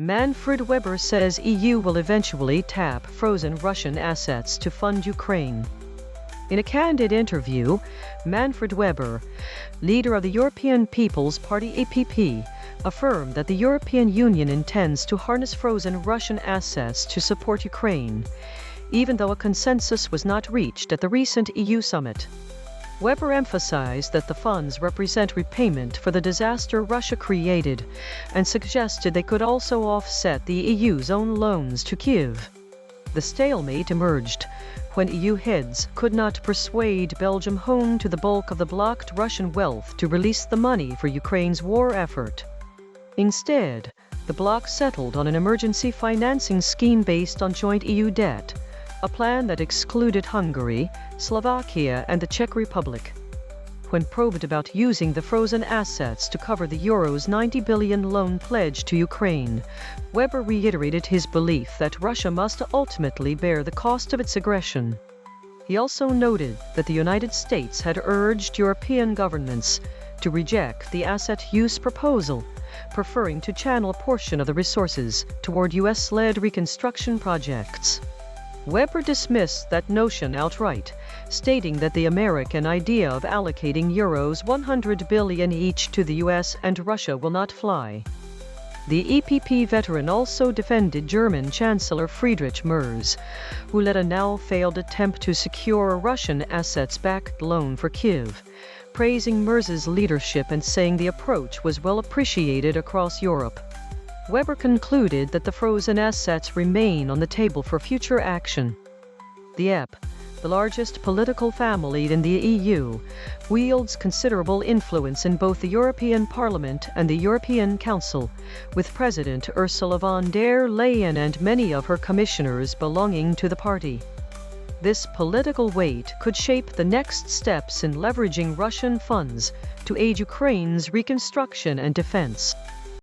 Manfred Weber says EU will eventually tap frozen Russian assets to fund Ukraine. In a candid interview, Manfred Weber, leader of the European People's Party EPP, affirmed that the European Union intends to harness frozen Russian assets to support Ukraine, even though a consensus was not reached at the recent EU summit. Weber emphasized that the funds represent repayment for the disaster Russia created and suggested they could also offset the EU's own loans to Kyiv. The stalemate emerged when EU heads could not persuade Belgium, home to the bulk of the blocked Russian wealth, to release the money for Ukraine's war effort. Instead, the bloc settled on an emergency financing scheme based on joint EU debt, a plan that excluded Hungary, Slovakia, and the Czech Republic. When probed about using the frozen assets to cover the Euros 90 billion loan pledge to Ukraine, Weber reiterated his belief that Russia must ultimately bear the cost of its aggression. He also noted that the United States had urged European governments to reject the asset use proposal, preferring to channel a portion of the resources toward US-led reconstruction projects. Weber dismissed that notion outright, stating that the American idea of allocating Euros 100 billion each to the US and Russia will not fly. The EPP veteran also defended German Chancellor Friedrich Merz, who led a now-failed attempt to secure a Russian assets-backed loan for Kyiv, praising Merz's leadership and saying the approach was well appreciated across Europe. Weber concluded that the frozen assets remain on the table for future action. The EP, the largest political family in the EU, wields considerable influence in both the European Parliament and the European Council, with President Ursula von der Leyen and many of her commissioners belonging to the party. This political weight could shape the next steps in leveraging Russian funds to aid Ukraine's reconstruction and defense.